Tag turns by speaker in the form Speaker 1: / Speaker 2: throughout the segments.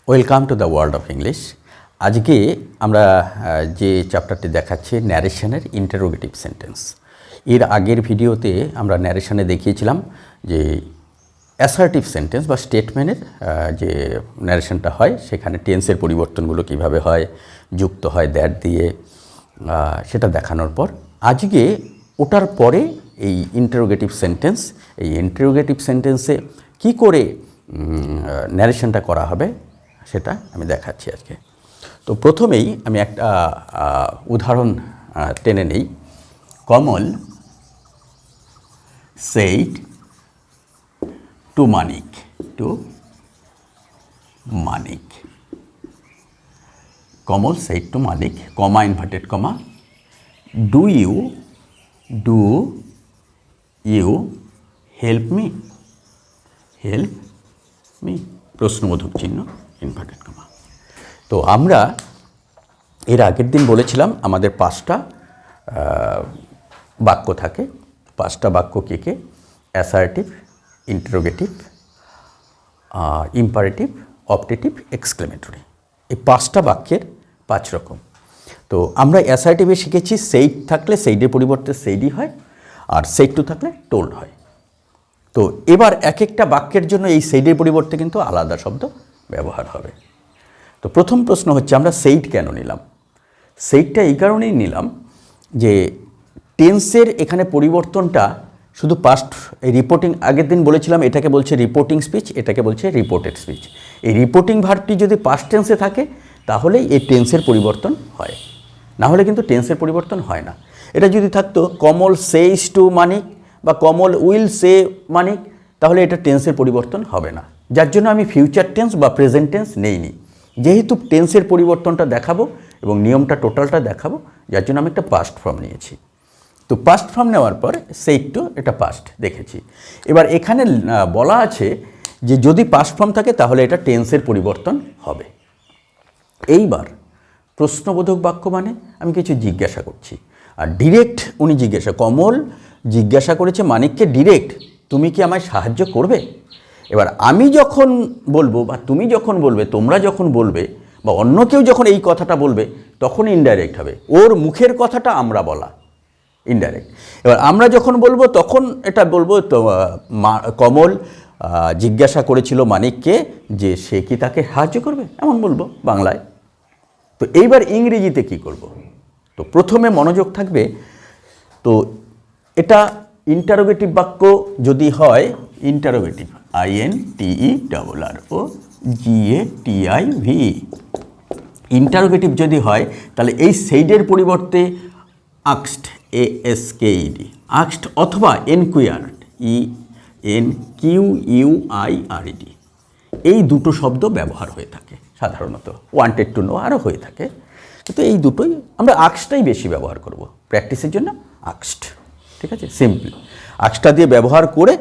Speaker 1: Welcome to the world of English. আজকে আমরা যে চ্যাপ্টারটি দেখাচ্ছি ন্যারেশনের ইন্টারোগেটিভ সেন্টেন্স। এর আগের ভিডিওতে আমরা ন্যারেশনে দেখিয়েছিলাম যে অ্যাসার্টিভ সেন্টেন্স বা স্টেটমেন্টের যে ন্যারেশনটা হয় সেখানে টেন্সের পরিবর্তনগুলো কিভাবে হয়, যুক্ত হয় দ্যাট দিয়ে, সেটা দেখানোর পর আজকে ওটার পরে এই ইন্টারোগেটিভ সেন্টেন্স, এই ইন্টারোগেটিভ সেন্টেন্সে কী করে ন্যারেশনটা করা হবে সেটা আমি দেখাচ্ছি আজকে। তো প্রথমেই আমি একটা উদাহরণ টেনে নেই। কমল said to Manik, Kamal said to Manik, comma inverted comma, do you help me, প্রশ্নবোধক চিহ্ন ইনভার্টেড কমা। তো আমরা এর আগের দিন বলেছিলাম আমাদের পাঁচটা বাক্য থাকে। পাঁচটা বাক্য কে কে? Assertive, interrogative, imperative, optative, exclamatory. এই পাঁচটা বাক্যের পাঁচ রকম। তো আমরা অ্যাসার্টিভে শিখেছি সেইড থাকলে সেইডের পরিবর্তে সেইডই হয়, আর সেইড টু থাকলে টোল্ড হয়। তো এবার এক একটা বাক্যের জন্য এই সেইডের পরিবর্তে কিন্তু আলাদা শব্দ ব্যবহার হবে। তো প্রথম প্রশ্ন হচ্ছে আমরা সেইড কেন নিলাম? সেইডটা এই কারণেই নিলাম যে টেন্সের এখানে পরিবর্তনটা শুধু পাস্ট, এই রিপোর্টিং আগের দিন বলেছিলাম এটাকে বলছে রিপোর্টিং স্পিচ, এটাকে বলছে রিপোর্টেড স্পিচ। এই রিপোর্টিং ভার্বটি যদি পাস্ট টেন্সে থাকে তাহলেই এই টেন্সের পরিবর্তন হয়, না হলে কিন্তু টেন্সের পরিবর্তন হয় না। এটা যদি থাকতো কমল সেইস টু মানিক বা কমল উইল সে মানিক, তাহলে এটা টেন্সের পরিবর্তন হবে না। যার জন্য আমি ফিউচার টেন্স বা প্রেজেন্ট টেন্স নেইনি, যেহেতু টেন্সের পরিবর্তনটা দেখাবো এবং নিয়মটা টোটালটা দেখাবো, যার জন্য আমি একটা পাস্ট ফর্ম নিয়েছি। তো পাস্ট ফর্ম নেওয়ার পর সেইড টু এটা পাস্ট দেখেছি। এবার এখানে বলা আছে যে যদি পাস্ট ফর্ম থাকে তাহলে এটা টেন্সের পরিবর্তন হবে। এইবার প্রশ্নবোধক বাক্য মানে আমি কিছু জিজ্ঞাসা করছি, আর ডিরেক্ট উনি কমল জিজ্ঞাসা করেছে মানিককে ডিরেক্ট, তুমি কি আমায় সাহায্য করবে? এবার আমি যখন বলবো বা তুমি যখন বলবে, তোমরা যখন বলবে বা অন্য কেউ যখন এই কথাটা বলবে তখন ইনডাইরেক্ট হবে। ওর মুখের কথাটা আমরা বলা ইনডাইরেক্ট। এবার আমরা যখন বলবো তখন এটা বলবো তো কমল জিজ্ঞাসা করেছিল মানিককে যে সে কি তাকে সাহায্য করবে, এমন বলবো বাংলায়। তো এইবার ইংরেজিতে কি করব? তো প্রথমে মনোযোগ থাকবে। তো এটা ইন্টারোগেটিভ বাক্য যদি হয়, ইন্টারোগেটিভ INTERROGATIV, ইন্টারোগেটিভ যদি হয় তাহলে এই সেইডের পরিবর্তে আক্সড ASKED, আক্সড অথবা এনকুয়ার্ড ENQUIRED, এই দুটো শব্দ ব্যবহার হয়ে থাকে সাধারণত। ওয়ান্টেড টু নো আরও হয়ে থাকে, কিন্তু এই দুটোই আমরা আক্সডটাই বেশি ব্যবহার করব প্র্যাকটিসের জন্য। আক্সড, ঠিক আছে, সিম্পল আক্সডটা দিয়ে ব্যবহার করে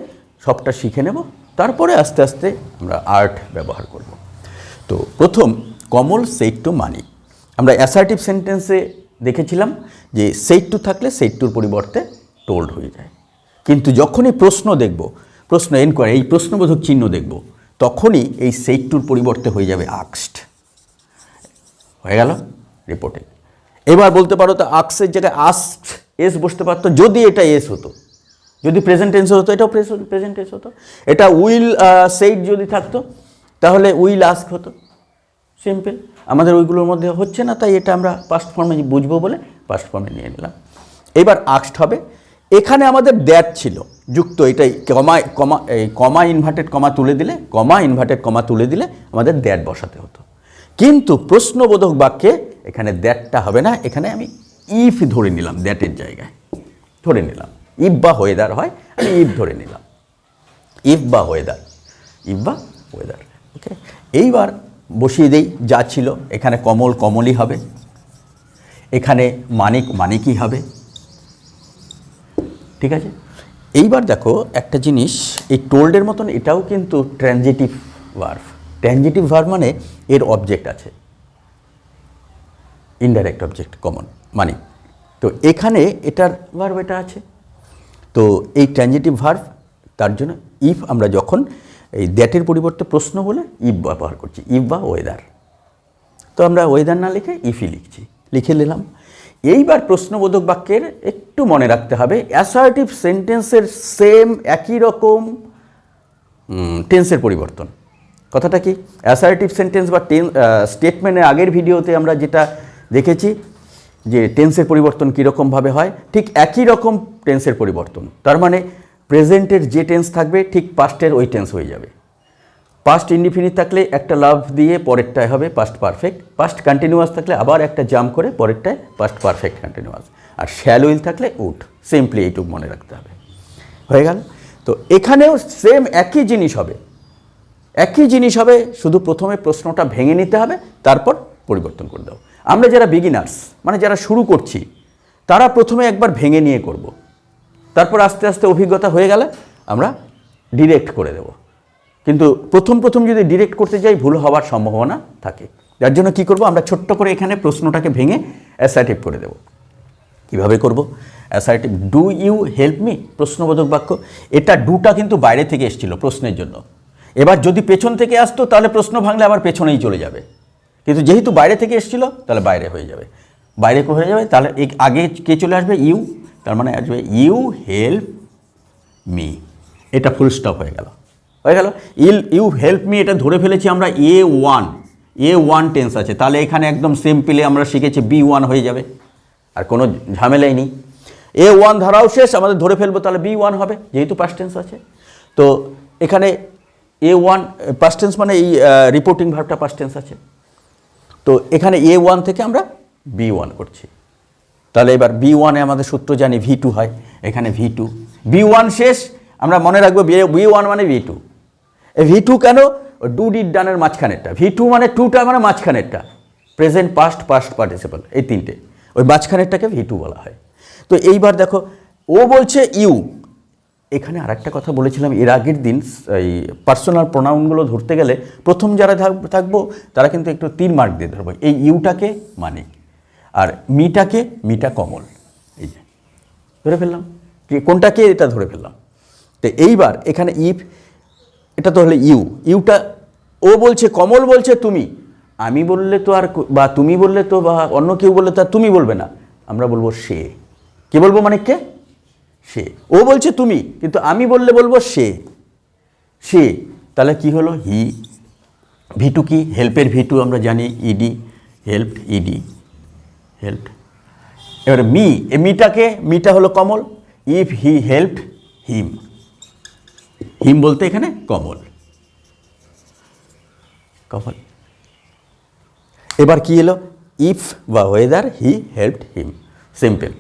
Speaker 1: সবটা শিখে নেব, তারপরে আস্তে আস্তে আমরা আর্ট ব্যবহার করব। তো প্রথম কমল সেইড টু মানিক, আমরা অ্যাসার্টিভ সেন্টেন্সে দেখেছিলাম যে সেইড টু থাকলে সেইড টুর পরিবর্তে টোল্ড হয়ে যায়, কিন্তু যখনই প্রশ্ন দেখব, প্রশ্ন এনকোয়ারি, এই প্রশ্নবোধক চিহ্ন দেখব, তখনই এই সেইড টুর পরিবর্তে হয়ে যাবে আক্সড। হয়ে গেল রিপোর্টিং। এবার বলতে পারো তো আক্সের জায়গায় আস্কড এস বসতে পারতো, যদি এটা এস হতো, যদি প্রেজেন্ট টেন্স হতো এটাও প্রেজেন্ট টেন্স হতো। এটা উইল সেইড যদি থাকতো তাহলে উইল আস্ক হতো। সিম্পল, আমাদের ওইগুলোর মধ্যে হচ্ছে না, তাই এটা আমরা পাস্ট ফর্মে বুঝবো বলে পাস্ট ফর্মে নিয়ে নিলাম। এবার আক্সড হবে। এখানে আমাদের দ্যাট ছিল যুক্ত, এটাই কমা ইনভার্টেড কমা তুলে দিলে, আমাদের দ্যাট বসাতে হতো। কিন্তু প্রশ্নবোধক বাক্যে এখানে দ্যাটটা হবে না, এখানে আমি ইফ ধরে নিলাম, দ্যাটের জায়গায় ধরে নিলাম। ইফ বা ওয়েদার হয়, আমি ইফ ধরে নিলাম, ইফ বা ওয়েদার, ওকে। এইবার বসিয়ে দেই যা ছিল, এখানে কমল কমলই হবে, এখানে মানিক মানিকই হবে, ঠিক আছে। এইবার দেখো একটা জিনিস, এই টোল্ডের মতন এটাও কিন্তু ট্রানজিটিভ ভার্ব। ট্রানজিটিভ ভার্ব মানে এর অবজেক্ট আছে, ইনডাইরেক্ট অবজেক্ট কমন মানিক। তো এখানে এটার ভার্ব এটা আছে। তো এই ট্রানজিটিভ ভার্ব, তার জন্য ইফ আমরা যখন এই দ্যাটের পরিবর্তে প্রশ্ন বলে ইফ ব্যবহার করছি, ইফ বা ওয়েদার। তো আমরা ওয়েদার না লিখে ইফই লিখছি, লিখে নিলাম। এইবার প্রশ্নবোধক বাক্যের একটু মনে রাখতে হবে অ্যাসার্টিভ সেন্টেন্সের সেম একই রকম টেন্সের পরিবর্তন। কথাটা কি, অ্যাসার্টিভ সেন্টেন্স বা স্টেটমেন্টের আগের ভিডিওতে আমরা যেটা দেখেছি যে টেন্সের পরিবর্তন কীরকমভাবে হয়, ঠিক একই রকম টেন্সের পরিবর্তন। তার মানে প্রেজেন্টের যে টেন্স থাকবে ঠিক পাস্টের ওই টেন্স হয়ে যাবে। পাস্ট ইনডিফিনিট থাকলে একটা লাভ দিয়ে পরেরটায় হবে পাস্ট পারফেক্ট, পাস্ট কন্টিনিউয়াস থাকলে আবার একটা জাম্প করে পরেরটায় পাস্ট পারফেক্ট কন্টিনিউয়াস, আর শ্যাল উইল থাকলে উড। সিম্পলি এইটুকু মনে রাখতে হবে, হয়ে গেল। তো এখানেও সেম একই জিনিস হবে, একই জিনিস হবে, শুধু প্রথমে প্রশ্নটা ভেঙে নিতে হবে, তারপর পরিবর্তন করে দাও। আমরা যারা বিগিনার্স মানে যারা শুরু করছি তারা প্রথমে একবার ভেঙে নিয়ে করব, তারপর আস্তে আস্তে অভিজ্ঞতা হয়ে গেলে আমরা ডিরেক্ট করে দেব। কিন্তু প্রথম প্রথম যদি ডিরেক্ট করতে যাই ভুল হওয়ার সম্ভাবনা থাকে। যার জন্য কী করব, আমরা ছোট্ট করে এখানে প্রশ্নটাকে ভেঙে অ্যাসার্টিভ করে দেব। কীভাবে করব assertive? Do you help me, প্রশ্নবোধক বাক্য। এটা ডুটা কিন্তু বাইরে থেকে এসেছিল প্রশ্নের জন্য, এবার যদি পেছন থেকে আসতো তাহলে প্রশ্ন ভাঙলে আবার পেছনেই চলে যাবে, কিন্তু যেহেতু বাইরে থেকে এসেছিল তাহলে বাইরে হয়ে যাবে। বাইরে হয়ে যাবে তাহলে আগে কে চলে আসবে? ইউ, তার মানে আসবে ইউ হেল্প মি, এটা ফুল স্টপ হয়ে গেল। ইউ হেল্প মি এটা ধরে ফেলেছি আমরা A1 টেন্স আছে, তাহলে এখানে একদম সিম্পলি আমরা শিখেছি B1 হয়ে যাবে, আর কোনো ঝামেলাই নেই। A1 ধারাও শেষ, আমাদের ধরে ফেলবো তাহলে B1 হবে, যেহেতু পাস্ট টেন্স আছে। তো এখানে A1 পাস্ট টেন্স মানে এই রিপোর্টিং ভার্বটা পাস্ট টেন্স আছে, তো এখানে A1 থেকে আমরা B1 করছি। তাহলে এবার B1-এ আমাদের সূত্র জানি V2 হয়, এখানে V2, B1 শেষ, আমরা মনে রাখবো B1 মানে V2। V2 কেন? ডু ডিড ডানের মাঝখানেরটা, V2 মানে টুটা মানে মাঝখানেরটা, প্রেজেন্ট পাস্ট পাস্ট পার্টিসিপল, এই তিনটে, ওই মাঝখানেরটাকে V2 বলা হয়। তো এইবার দেখো ও বলছে ইউ, এখানে আর একটা কথা বলেছিলাম এর আগের দিন, এই পার্সোনাল প্রোনাউনগুলো ধরতে গেলে প্রথম যারা থাকবো তারা কিন্তু একটু 3 মার্ক দিয়ে ধরবো। এই ইউটাকে মানে, আর মিটা কমল, এই যে ধরে ফেললাম, কোনটাকে এটা ধরে ফেললাম। তো এইবার এখানে ইফ, এটা তো হলে ইউটা, ও বলছে কমল বলছে তুমি, আমি বললে তো আর, বা তুমি বললে তো, বা অন্য কেউ বললে তো আর তুমি বলবে না, আমরা বলবো সে। কি বলবো মানে কে? সে। ও বলছে তুমি, কিন্তু আমি বললে বলবো সে। তাহলে কি হলো? হি। V2 কি? হেল্পের V2 আমরা জানি ইডি, হেল্পড ইডি, হেল্পড। এবারে মিটা হলো কমল, ইফ হি হেল্পড হিম বলতে এখানে কমল। এবার কি এলো? ইফ বা whether he helped him, simple.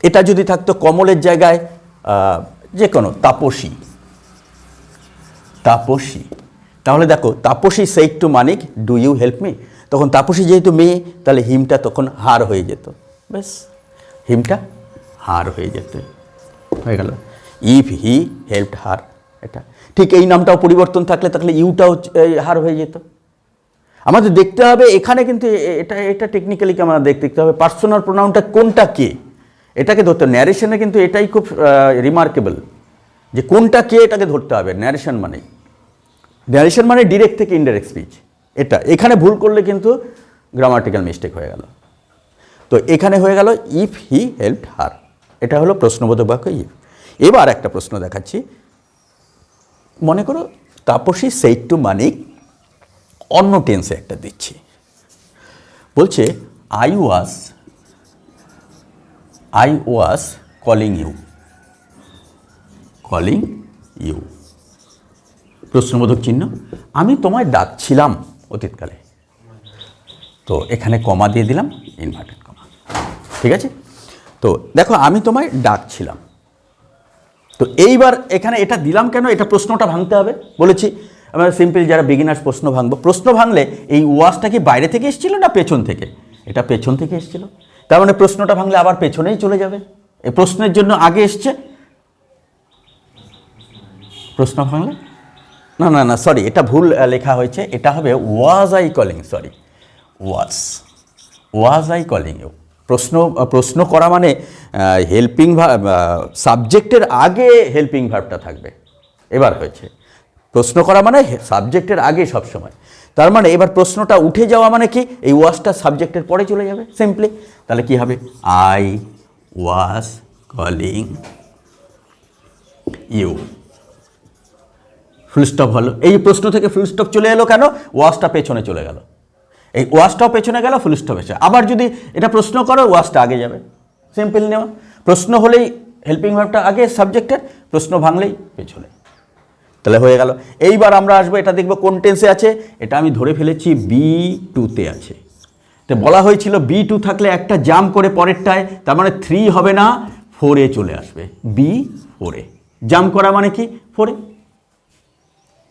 Speaker 1: এটা যদি থাকতো কমলের জায়গায় যে কোনো তাপসী, তাহলে দেখো Tapasi said to Manik do you help me, তখন তাপসী যেহেতু মেয়ে তাহলে হিমটা তখন হার হয়ে যেত, ব্যাস হিমটা হার হয়ে যেত, হয়ে গেল ইফ হি হেল্পড হার। এটা ঠিক এই নামটাও পরিবর্তন থাকলে তাহলে ইউটাও হার হয়ে যেত। আমাদের দেখতে হবে এখানে কিন্তু এটা টেকনিক্যালি আমাদের দেখতে হবে পার্সোনাল প্রোনাউনটা কোনটা কে, এটাকে ধরতে হবে। ন্যারেশনে কিন্তু এটাই খুব রিমার্কেবল যে কোনটা কে এটাকে ধরতে হবে। ন্যারেশন মানে ডিরেক্ট থেকে ইনডাইরেক্ট স্পিচ, এটা এখানে ভুল করলে কিন্তু গ্রামাটিক্যাল মিস্টেক হয়ে গেল। তো এখানে হয়ে গেল ইফ হি হেল্পড হার, এটা হলো প্রশ্নবোধক বাক্য ইফ। এবার একটা প্রশ্ন দেখাচ্ছি, মনে করো তাপসী সেইড টু মানিক, অন্য টেন্সে একটা দিচ্ছি, বলছে আই ওয়াজ কলিং ইউ, প্রশ্নবোধক চিহ্ন, আমি তোমায় ডাকছিলাম অতীতকালে, তো এখানে কমা দিয়ে দিলাম, ইনভার্টেড কমা, ঠিক আছে। তো দেখো আমি তোমায় ডাকছিলাম, তো এইবার এখানে এটা দিলাম কেন? এটা প্রশ্নটা ভাঙতে হবে বলেছি আমরা, সিম্পল যারা বিগিনার্স প্রশ্ন ভাঙবো, প্রশ্ন ভাঙলে এই ওয়াজটা কি বাইরে থেকে এসেছিল না পেছন থেকে? এটা পেছন থেকে এসেছিল, তার মানে প্রশ্নটা ভাঙলে আবার পেছনেই চলে যাবে, এই প্রশ্নের জন্য আগে এসছে, প্রশ্ন ভাঙলে না সরি, এটা ভুল লেখা হয়েছে, এটা হবে was I calling, sorry was I calling you. প্রশ্ন করা মানে সাবজেক্টের আগে হেল্পিং ভার্বটা থাকবে। এবার হয়েছে প্রশ্ন করা মানে সাবজেক্টের আগে সবসময়। তার মানে এবার প্রশ্নটা উঠে যাওয়া মানে কি, এই ওয়াজটা সাবজেক্টের পরে চলে যাবে সিম্পলি। তাহলে কি হবে, I was calling you, full stop হলো। এই প্রশ্ন থেকে ফুল স্টপ চলে এলো কেন, ওয়াজটা পেছনে চলে গেল, এই ওয়াজটাও পেছনে গেল, ফুল স্টপ এসে। আবার যদি এটা প্রশ্ন করো, ওয়াজটা আগে যাবে, সিম্পল নেওয়া। প্রশ্ন হলেই হেল্পিং ভার্বটা আগে সাবজেক্টের, প্রশ্ন ভাঙলেই পেছনে, তাহলে হয়ে গেল। এইবার আমরা আসবো, এটা দেখবো কোন টেন্সে আছে। এটা আমি ধরে ফেলেছি B2-তে আছে। তো বলা হয়েছিল B2 থাকলে একটা জাম্প করে পরেরটায়, তার মানে 3 হবে না, 4-এ চলে আসবে। B4-এ জাম্প করা মানে কি, 4-এ,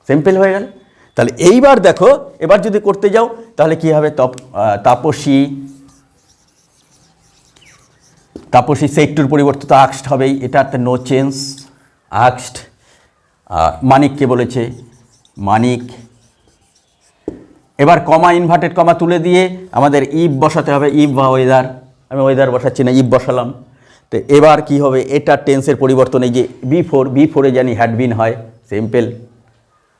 Speaker 1: সিম্পল হয়ে গেল। তাহলে এইবার দেখো, এবার যদি করতে যাও তাহলে কি হবে, তাপসী, তাপসী সে একটুর পরিবর্তে তো আক্সড হবেই, এটা একটা নো চেঞ্জ, আক্সড। মানিককে বলেছে মানিক। এবার কমা, ইনভার্টেড কমা তুলে দিয়ে আমাদের ইভ বসাতে হবে, ইভ বা ওয়েদার। আমি ওয়েদার বসাচ্ছি না, ইভ বসালাম। তো এবার কি হবে, এটা টেন্সের পরিবর্তন, এই যে B4-এ জানি হ্যাডবিন হয়, সিম্পল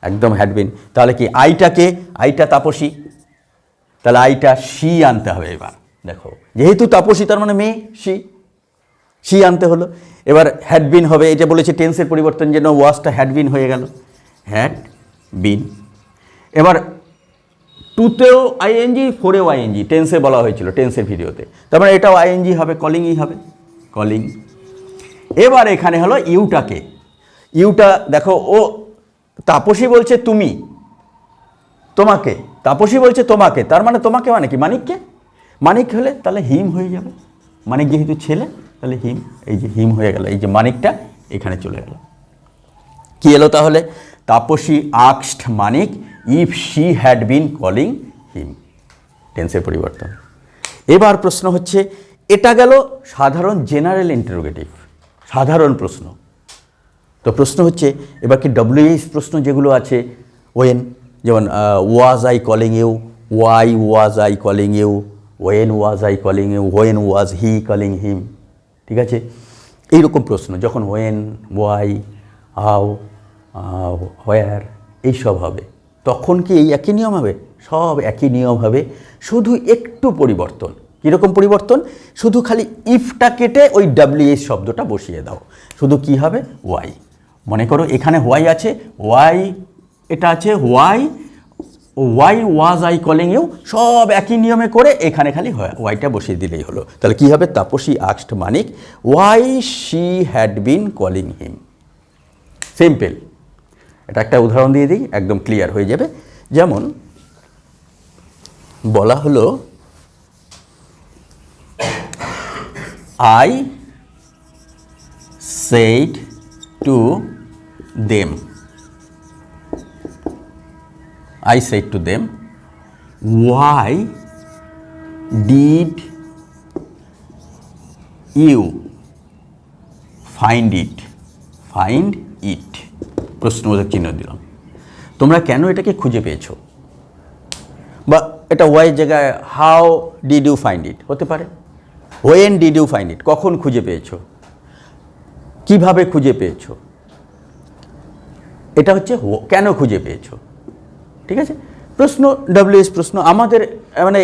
Speaker 1: একদম হ্যাডবিন। তাহলে কি আইটাকে, আইটা তাপসী, তাহলে আইটা সি আনতে হবে। এবার দেখো, যেহেতু তাপসী তার মানে মেয়ে, সি আনতে হলো। এবার হ্যাডবিন হবে, এটা বলেছে টেন্সের পরিবর্তন যেন ওয়াজটা হ্যাডবিন হয়ে গেল, হ্যাডবিন। এবার 2-তেও আইএনজি, 4-এও আইএনজি, টেন্সে বলা হয়েছিল টেন্সের ভিডিওতে, তার মানে এটাও আইএনজি হবে, কলিংই হবে, কলিং। এবার এখানে হলো ইউটাকে, ইউটা দেখো, ও তাপসী বলছে তুমি, তোমাকে, তাপসী বলছে তোমাকে, তার মানে তোমাকে মানে কি, মানিককে। মানিক হলে তাহলে হিম হয়ে যাবে, মানিক যেহেতু ছেলে তাহলে হিম, এই যে হিম হয়ে গেল, এই যে মানিকটা এখানে চলে গেল। কি এলো তাহলে, তাপসী আক্সড Manik if she had been calling him, টেন্সের পরিবর্তন। এবার প্রশ্ন হচ্ছে, এটা গেল সাধারণ জেনারেল ইন্টারোগেটিভ, সাধারণ প্রশ্ন। তো প্রশ্ন হচ্ছে এবার কি WH প্রশ্ন যেগুলো আছে, ওয়েন, যেমন was I calling you, why was I calling you, when was I calling you, when was he calling him, ঠিক আছে। এইরকম প্রশ্ন যখন ওয়েন, ওয়াই, হাউ, হোয়ার এইসব হবে, তখন কি এই একই নিয়ম হবে, সব একই নিয়ম হবে, শুধু একটু পরিবর্তন। কীরকম পরিবর্তন, শুধু খালি ইফটা কেটে ওই WH শব্দটা বসিয়ে দাও, শুধু কি হবে, ওয়াই। মনে করো এখানে ওয়াই আছে, ওয়াই, এটা আছে why, why was I calling you, সব একই নিয়মে করে এখানে খালি ওয়াইটা বসিয়ে দিলেই হলো। তাহলে কি হবে, তাপসী আক্সড Manik why she had been calling him, simple. এটা একটা উদাহরণ দিয়ে দিই, একদম ক্লিয়ার হয়ে যাবে। যেমন বলা হলো, I said to them, I said to them, why did you find it, find it, প্রশ্নবোধক চিহ্ন দিলাম। তোমরা কেন এটাকে খুঁজে পেয়েছো, বা এটা ওয়াই জায়গায় how did you find it হতে পারে, when did you find it, কখন খুঁজে পেয়েছো, কিভাবে খুঁজে পেয়েছো, এটা হচ্ছে কেন খুঁজে পেয়েছো, ঠিক আছে। প্রশ্ন WH প্রশ্ন, আমাদের মানে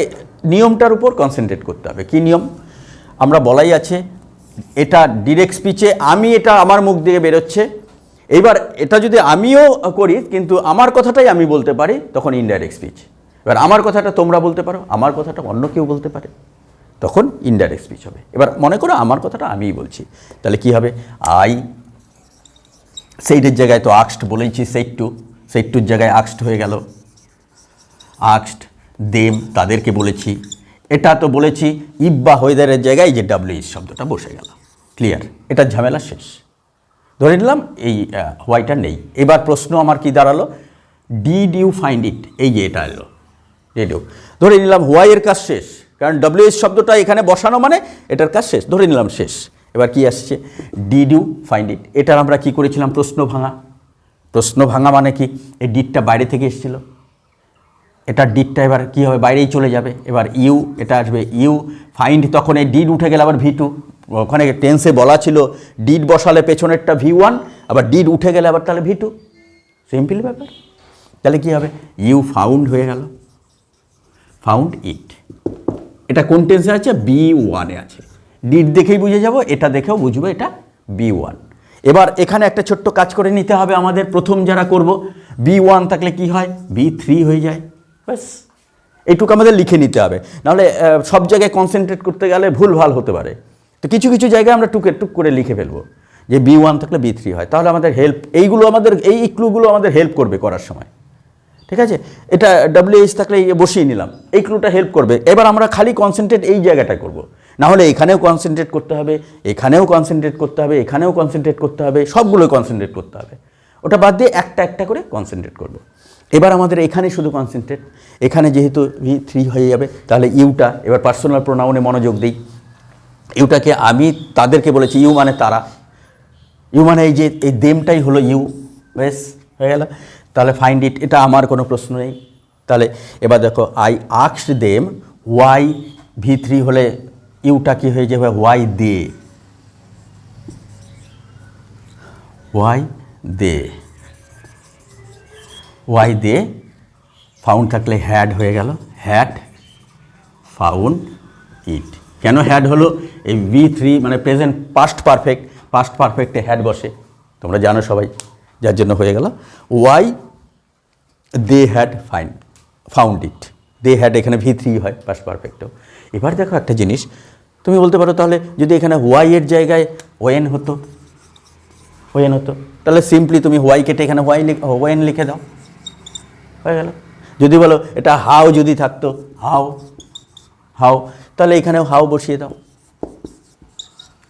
Speaker 1: নিয়মটার উপর কনসেন্ট্রেট করতে হবে। কি নিয়ম, আমরা বলাই আছে এটা ডিরেক্ট স্পিচে, আমি এটা আমার মুখ দিয়ে বেরোচ্ছে, এইবার এটা যদি আমিও করি কিন্তু আমার কথাটাই আমি বলতে পারি, তখন ইনডাইরেক্ট স্পিচ। এবার আমার কথাটা তোমরা বলতে পারো, আমার কথাটা অন্য কেউ বলতে পারে, তখন ইনডাইরেক্ট স্পিচ হবে। এবার মনে করো আমার কথাটা আমিই বলছি, তাহলে কি হবে, আই সেইটের জায়গায় তো আক্সড বলেইছি, সেইটুর জায়গায় আক্সড হয়ে গেল, আক্সড দেম তাদেরকে বলেছি, এটা তো বলেছি ইফ বা ওয়েদারের জায়গায় যে WH শব্দটা বসে গেল, ক্লিয়ার, এটার ঝামেলা শেষ। ধরে নিলাম এই হোয়াইটা নেই। এবার প্রশ্ন আমার কি দাঁড়ালো, ডিড ইউ ফাইন্ড ইট, এই যে এটা এলো, ডিড ইউ, ধরে নিলাম হোয়াইয়ের কাজ শেষ, কারণ WH শব্দটা এখানে বসানো মানে এটার কাজ শেষ, ধরে নিলাম শেষ। এবার কি আসছে, ডিড ইউ ফাইন্ড ইট, এটার আমরা কি করেছিলাম, প্রশ্ন ভাঙা। প্রশ্ন ভাঙা মানে কি, এই ডিডটা বাইরে থেকে এসেছিল, এটা ডিডটা এবার কী হবে, বাইরেই চলে যাবে। এবার ইউ, এটা আসবে ইউ, ফাইন্ড, তখন এই ডিড উঠে গেলে আবার V2, ওখানে টেন্সে বলা ছিল ডিড বসালে পেছনেরটা V1, আবার ডিড উঠে গেলে আবার তাহলে V2, সিম্পল ব্যাপার। তাহলে কী হবে, ইউ ফাউন্ড হয়ে গেল, ফাউন্ড ইট। এটা কোন টেন্সে আছে, B1-এ আছে। ডিড দেখেই বুঝে যাব, এটা দেখেও বুঝবো এটা B1। এবার এখানে একটা ছোট্ট কাজ করে নিতে হবে আমাদের, প্রথম যারা করব B1 থাকলে কি হয়, B3 হয়ে যায়, ব্যাস এইটুকু আমাদের লিখে নিতে হবে। নাহলে সব জায়গায় কনসেন্ট্রেট করতে গেলে ভুলভাল হতে পারে। তো কিছু কিছু জায়গায় আমরা টুক করে লিখে ফেলবো যে B1 থাকলে B3 হয়, তাহলে আমাদের হেল্প, এইগুলো আমাদের, এই ক্লুগুলো আমাদের হেল্প করবে করার সময়। ঠিক আছে, এটা WH থাকলে বসিয়ে নিলাম, এই ক্লুটা হেল্প করবে। এবার আমরা খালি কনসেন্ট্রেট এই জায়গাটায় করব, না হলে এখানেও কনসেন্ট্রেট করতে হবে, এখানেও কনসেন্ট্রেট করতে হবে, এখানেও কনসেন্ট্রেট করতে হবে, সবগুলো কনসেন্ট্রেট করতে হবে। ওটা বাদ দিয়ে একটা একটা করে কনসেন্ট্রেট করব। এবার আমাদের এখানে শুধু কনসেন্ট্রেট, এখানে যেহেতু V3 হয়ে যাবে, তাহলে ইউটা, এবার পার্সোনাল প্রোনাউনে মনোযোগ দিই। ইউটাকে আমি তাদেরকে বলেছি, ইউ মানে তারা, ইউ মানে এই যে এই দেমটাই হলো ইউ, বেশ হয়ে গেল। তাহলে ফাইন্ড ইট, এটা আমার কোনো প্রশ্ন নেই। তাহলে এবার দেখো, I asked them Y, V3 হলে ইউটা কি হয়ে যাবে, why they, why they, why they. Found থাকলে হ্যাড হয়ে গেল, হ্যাড ফাউন্ড ইট। কেন হ্যাড হলো, এই V3 মানে প্রেজেন্ট পাস্ট পারফেক্ট, পাস্ট পারফেক্টে হ্যাড বসে, তোমরা জানো সবাই, যার জন্য হয়ে গেল why they had found it. They had এখানে V3 হয় পাস্ট পারফেক্টও। এবার দেখো একটা জিনিস, তুমি বলতে পারো তাহলে যদি এখানে ওয়াই এর জায়গায় ওয়েন হতো, ওয়েন হতো, তাহলে সিম্পলি তুমি ওয়াই কেটে এখানে ওয়েন লিখে দাও, হয়ে গেল। যদি বলো এটা হাউ যদি থাকতো, হাউ, হাউ, তাহলে এখানেও হাউ বসিয়ে দাও,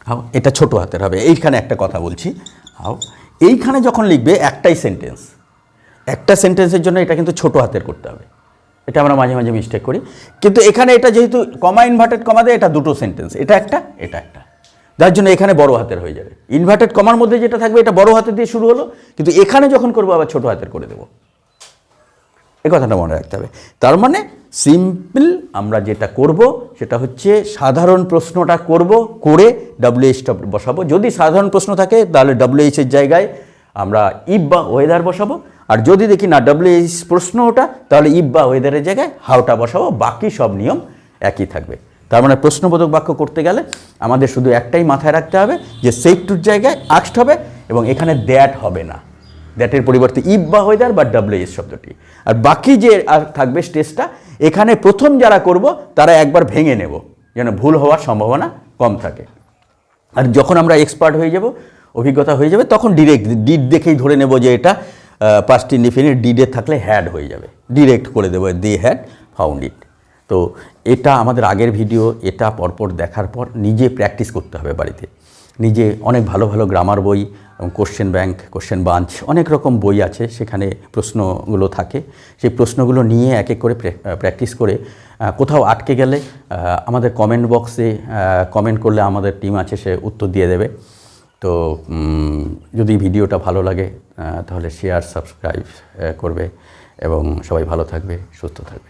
Speaker 1: হাউ। এটা ছোট হাতের হবে। এইখানে একটা কথা বলছি, হাউ এইখানে যখন লিখবে একটাই সেন্টেন্স, একটা সেন্টেন্সের জন্য এটা কিন্তু ছোট হাতের করতে হবে। এটা আমরা মাঝে মাঝে মিস্টেক করি, কিন্তু এখানে এটা যেহেতু কমা ইনভার্টেড কমা দেয়, এটা দুটো সেন্টেন্স, এটা একটা, এটা একটা, যার জন্য এখানে বড় হাতের হয়ে যাবে। ইনভার্টেড কমার মধ্যে যেটা থাকবে এটা বড় হাতের দিয়ে শুরু হলো, কিন্তু এখানে যখন করবো আবার ছোট হাতের করে দেবো, এই কথাটা মনে রাখতে হবে। তার মানে সিম্পল আমরা যেটা করব সেটা হচ্ছে সাধারণ প্রশ্নটা করব, করে WH বসাবো। যদি সাধারণ প্রশ্ন থাকে তাহলে WH এর জায়গায় আমরা ইফ বা ওয়েদার বসাবো, আর যদি দেখি না WH প্রশ্ন ওটা, তাহলে ইফ বা ওয়েদারের জায়গায় হাউটা বসাবো। বাকি সব নিয়ম একই থাকবে। তার মানে প্রশ্নবোধক বাক্য করতে গেলে আমাদের শুধু একটাই মাথায় রাখতে হবে যে সেট টুর জায়গায় আস্কড হবে, এবং এখানে দ্যাট হবে না, দ্যাটের পরিবর্তে ইফ বা ওয়েদার বা WH শব্দটি। আর বাকি যে আর থাকবে স্টেজটা, এখানে প্রথম যারা করব তারা একবার ভেঙে নেব, যেন ভুল হওয়ার সম্ভাবনা কম থাকে। আর যখন আমরা এক্সপার্ট হয়ে যাব, অভিজ্ঞতা হয়ে যাবে, তখন ডিরেক্ট ডিড দেখেই ধরে নেব যে এটা পাস্ট ইনডিফিনিট, ডিডে থাকলে হ্যাড হয়ে যাবে, ডিরেক্ট করে দেবো দে হ্যাড ফাউন্ড ইট। তো এটা আমাদের আগের ভিডিও, এটা পরপর দেখার পর নিজে প্র্যাকটিস করতে হবে বাড়িতে। নিজে অনেক ভালো ভালো গ্রামার বই এবং কোশ্চেন ব্যাংক, কোশ্চেন বাঞ্চ, অনেক রকম বই আছে, সেখানে প্রশ্নগুলো থাকে। সেই প্রশ্নগুলো নিয়ে এক এক করে প্র্যাকটিস করে, কোথাও আটকে গেলে আমাদের কমেন্ট বক্সে কমেন্ট করলে আমাদের টিম আছে, সে উত্তর দিয়ে দেবে। তো যদি ভিডিওটা ভালো লাগে তাহলে শেয়ার, সাবস্ক্রাইব করবে, এবং সবাই ভালো থাকবে, সুস্থ থাকবে।